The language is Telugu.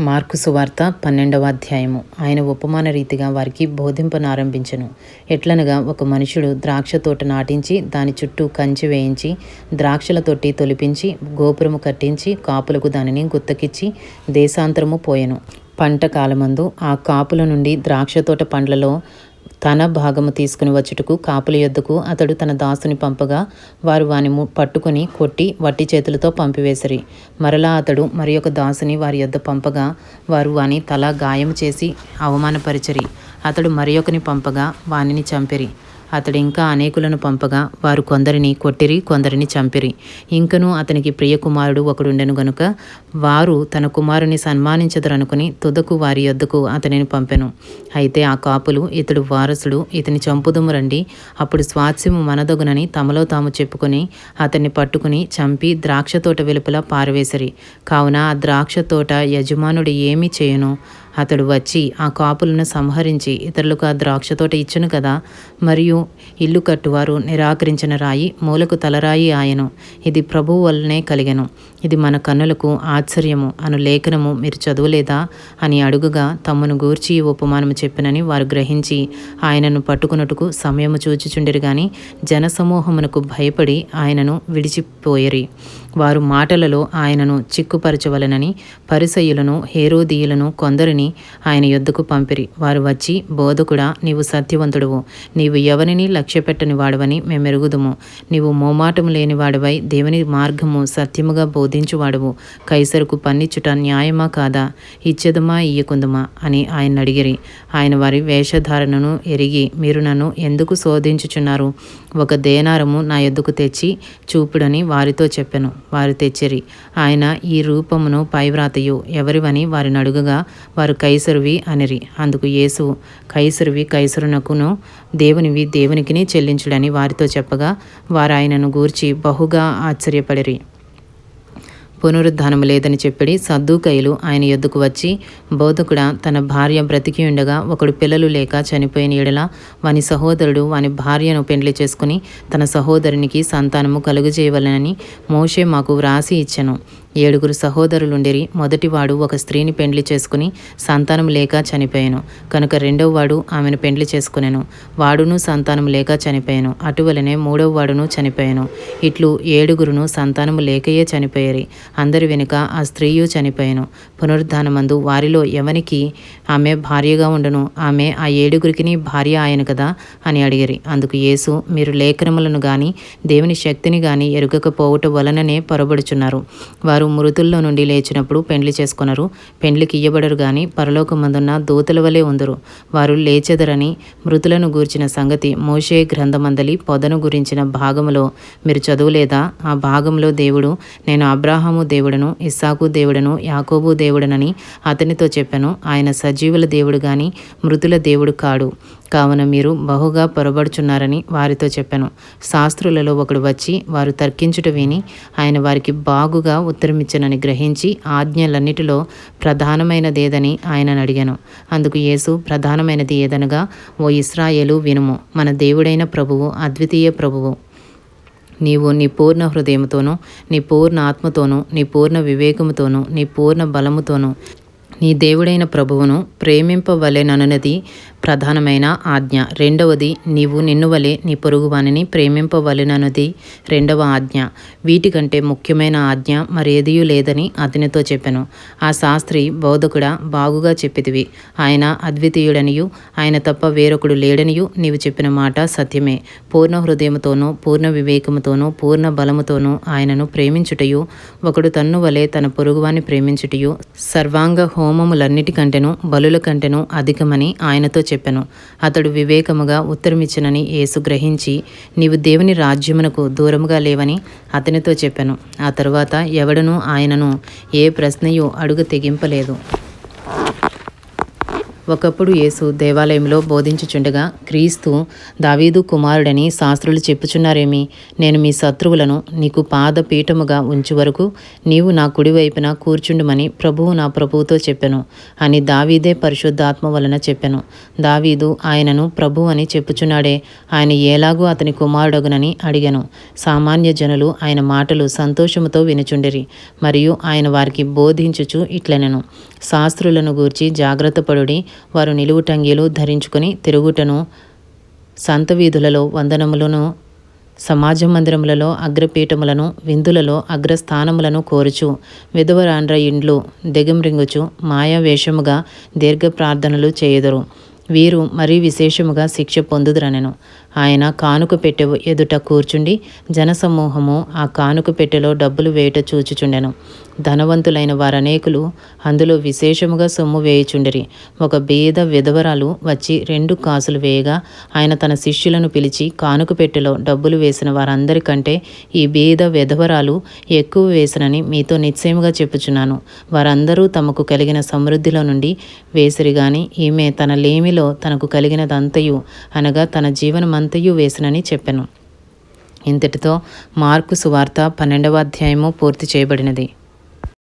మార్కు సువార్త 12వ అధ్యాయము. ఆయన ఉపమాన రీతిగా వారికి బోధింపనారంభించెను. ఎట్లనగా, ఒక మనుషుడు ద్రాక్ష తోట నాటించి దాని చుట్టూ కంచె వేయించి ద్రాక్షల తొట్టి తొలిపించి గోపురము కట్టించి కాపులకు దానిని గుత్తకిచ్చి దేశాంతరము పోయెను. పంట కాలమందు ఆ కాపుల నుండి ద్రాక్ష తోట పండ్లలో తన భాగము తీసుకుని వచ్చుటకు కాపుల యొద్దకు అతడు తన దాసుని పంపగా, వారు వాని పట్టుకుని కొట్టి వట్టి చేతులతో పంపివేసిరి. మరలా అతడు మరి ఒక దాసుని వారి యొద్ద పంపగా, వారు వాని తల గాయము చేసి అవమానపరిచిరి. అతడు మరి ఒకని పంపగా వానిని చంపిరి. అతడు ఇంకా అనేకులను పంపగా వారు కొందరిని కొట్టిరి, కొందరిని చంపిరి. ఇంకనూ అతనికి ప్రియ కుమారుడు ఒకడుండెను గనుక వారు తన కుమారుని సన్మానించదరనుకుని తుదకు వారి యొద్దకు అతనిని పంపెను. అయితే ఆ కాపులు, ఇతడు వారసుడు, ఇతని చంపుదుము రండి, అప్పుడు స్వాస్యము మనదగునని తమలో తాము చెప్పుకొని అతన్ని పట్టుకుని చంపి ద్రాక్ష తోట వెలుపల పారవేసిరి. కావున ఆ ద్రాక్ష తోట యజమానుడు ఏమి చేయును? అతడు వచ్చి ఆ కాపులను సంహరించి ఇతరులకు ఆ ద్రాక్ష తోట ఇచ్చును కదా. మరియు ఇల్లు కట్టువారు నిరాకరించిన రాయి మూలకు తలరాయి ఆయను. ఇది ప్రభువు వల్లనే కలిగెను. ఇది మన కన్నులకు ఆశ్చర్యము అను లేఖనము మీరు చదువులేదా అని అడుగుగా, తమ్మును గూర్చి ఈ ఉపమానము చెప్పినని వారు గ్రహించి ఆయనను పట్టుకున్నట్టుకు సమయము చూచుచుండిరి గాని జనసమూహమునకు భయపడి ఆయనను విడిచిపోయిరి. వారు మాటలలో ఆయనను చిక్కుపరచవలనని పరిసయ్యులను హేరోదీయులను కొందరిని ఆయన యొద్దకు పంపిరి. వారు వచ్చి, బోధకుడా, నీవు సత్యవంతుడువు, నీవు ఎవరిని లక్ష్యపెట్టని వాడవని మేమెరుగుదుము. నీవు మోమాటము లేని వాడవై దేవుని మార్గము సత్యముగా బోధించువాడువు. కైసరుకు పన్నిచ్చుట న్యాయమా కాదా? ఇచ్చెదమా ఇయ్యకుందుమా అని ఆయన అడిగిరి. ఆయన వారి వేషధారణను ఎరిగి, మీరు నన్ను ఎందుకు శోధించుచున్నారు? ఒక దేనారము నా యొద్దకు తెచ్చి చూపుడని వారితో చెప్పెను. వారు తెచ్చిరి. ఆయన ఈ రూపమును పైవ్రాతయు ఎవరివని వారిని అడుగగా, వారు కైసరువి అనిరి. అందుకు యేసు, కైసరువి కైసరునకును, దేవునివి దేవునికిని చెల్లించుడని వారితో చెప్పగా, వారు ఆయనను గూర్చి బహుగా ఆశ్చర్యపడిరి. పునరుద్ధానము లేదని చెప్పిడి సద్దూకయ్యులు ఆయన యొద్దకు వచ్చి, బోధకుడా, తన భార్య బ్రతికి ఉండగా ఒకడు పిల్లలు లేక చనిపోయిన ఎడల వాని సహోదరుడు వాని భార్యను పెండ్లి చేసుకుని తన సహోదరునికి సంతానము కలుగజేయవలెనని మోషే మాకు వ్రాసి ఇచ్చెను. 7 సహోదరులుండిరి. మొదటివాడు ఒక స్త్రీని పెండ్లి చేసుకుని సంతానం లేక చనిపోయాను కనుక రెండవవాడు ఆమెను పెండ్లి చేసుకునెను. వాడును సంతానం లేక చనిపోయాను. అటువలనే మూడవవాడును చనిపోయాను. ఇట్లు 7 సంతానము లేకయే చనిపోయేరి. అందరి వెనుక ఆ స్త్రీయు చనిపోయాను. పునరుద్ధానమందు వారిలో ఎవనికి ఆమె భార్యగా ఉండును? ఆమె ఆ 7 భార్య ఆయన కదా అని అడిగిరి. అందుకు యేసు, మీరు లేఖనములను గాని దేవుని శక్తిని గాని ఎరుగకపోవుట వలననే పొరబడుచున్నారు. వారు మృతుల్లో నుండి లేచినప్పుడు పెండ్లి చేసుకొనరు, పెండ్లికి ఇయ్యబడరు గాని పరలోకమందున్న దూతల వలె ఉందురు. వారు లేచెదరని మృతులను గూర్చిన సంగతి మోషే గ్రంథమందలి పొదను గురించిన భాగములో మీరు చదువులేదా? ఆ భాగంలో దేవుడు, నేను అబ్రాహాము దేవుడను, ఇస్సాకు దేవుడను, యాకోబు దేవుడనని అతనితో చెప్పెను. ఆయన సజీవుల దేవుడు గాని మృతుల దేవుడు కాడు. కావున మీరు బహుగా పొరబడుచున్నారని వారితో చెప్పెను. శాస్త్రులలో ఒకడు వచ్చి వారు తర్కించుట విని ఆయన వారికి బాగుగా ఉత్తరమిచ్చనని గ్రహించి, ఆజ్ఞలన్నిటిలో ప్రధానమైనదేదని ఆయనను అడిగాను. అందుకు యేసు, ప్రధానమైనది ఏదనగా, ఓ ఇశ్రాయేలు వినుము, మన దేవుడైన ప్రభువు అద్వితీయ ప్రభువు. నీవు నీ పూర్ణ హృదయముతోనూ, నీ పూర్ణ ఆత్మతోనూ, నీ పూర్ణ వివేకముతోనూ, నీ పూర్ణ బలముతోనూ నీ దేవుడైన ప్రభువును ప్రేమింపవలెనన్నది ప్రధానమైన ఆజ్ఞ. రెండవది, నీవు నిన్ను వలె నీ పొరుగువానిని ప్రేమింపవలెనన్నది రెండవ ఆజ్ఞ. వీటికంటే ముఖ్యమైన ఆజ్ఞ మరేదియూ లేదని అతనితో చెప్పెను. ఆ శాస్త్రి, బోధకుడా, బాగుగా చెప్పితివి. ఆయన అద్వితీయుడనియు ఆయన తప్ప వేరొకడు లేడనియు నీవు చెప్పిన మాట సత్యమే. పూర్ణ హృదయముతోనూ, పూర్ణ వివేకముతోనూ, పూర్ణ బలముతోనూ ఆయనను ప్రేమించుటయు, ఒకడు తన్ను వలె తన పొరుగువాని ప్రేమించుటయు సర్వాంగ హోమములన్నిటికంటెను బలుల కంటెను అధికమని ఆయనతో చెప్పెను. అతడు వివేకముగా ఉత్తరమిచ్చినని యేసు గ్రహించి, నీవు దేవుని రాజ్యమునకు దూరముగా లేవని అతనితో చెప్పెను. ఆ తరువాత ఎవడనూ ఆయనను ఏ ప్రశ్నయు అడుగ తెగింపలేదు. ఒకప్పుడు యేసు దేవాలయంలో బోధించుచుండగా, క్రీస్తు దావీదు కుమారుడని శాస్త్రులు చెప్పుచున్నారేమి? నేను మీ శత్రువులను నీకు పాదపీఠముగా ఉంచు వరకు నీవు నా కుడివైపున కూర్చుండుమని ప్రభువు నా ప్రభువుతో చెప్పెను అని దావీదే పరిశుద్ధాత్మ వలన చెప్పెను. దావీదు ఆయనను ప్రభువు అని చెప్పుచున్నాడే, ఆయన ఎలాగూ అతని కుమారుడగునని అడిగెను. సామాన్య జనులు ఆయన మాటలు సంతోషముతో వినుచుండిరి. మరియు ఆయన వారికి బోధించుచు ఇట్లనెను, శాస్త్రులను గూర్చి జాగ్రత్తపడుడి. వారు నిలువుటంగీలు ధరించుకొని తిరుగుటను, సంత వీధులలో వందనములను, సమాజ మందిరములలో అగ్రపీఠములను, విందులలో అగ్రస్థానములను కోరుచు, విధవరాండ్ర ఇండ్లు దిగంరింగుచు మాయావేషముగా దీర్ఘ ప్రార్థనలు చేయుదురు. వీరు మరీ విశేషముగా శిక్ష పొందుదురనెను. ఆయన కానుక పెట్టె ఎదుట కూర్చుండి జనసమూహము ఆ కానుక పెట్టెలో డబ్బులు వేయుట చూచుచుండెను. ధనవంతులైన వారనేకులు అందులో విశేషముగా సొమ్ము వేయుచుండిరి. ఒక బీద విధవరాలు వచ్చి 2 కాసులు వేయగా ఆయన తన శిష్యులను పిలిచి, కానుక పెట్టెలో డబ్బులు వేసిన వారందరికంటే ఈ బీద విధవరాలు ఎక్కువ వేసినని మీతో నిశ్చయముగా చెప్పుచున్నాను. వారందరూ తమకు కలిగిన సమృద్ధిలో నుండి వేసిరి గాని ఈమె తన లేమిలో తనకు కలిగినదంతయు అనగా తన జీవనమంతయు వేసినని చెప్పెను. ఇంతటితో మార్కు సువార్త 12వ అధ్యాయము పూర్తి చేయబడినది.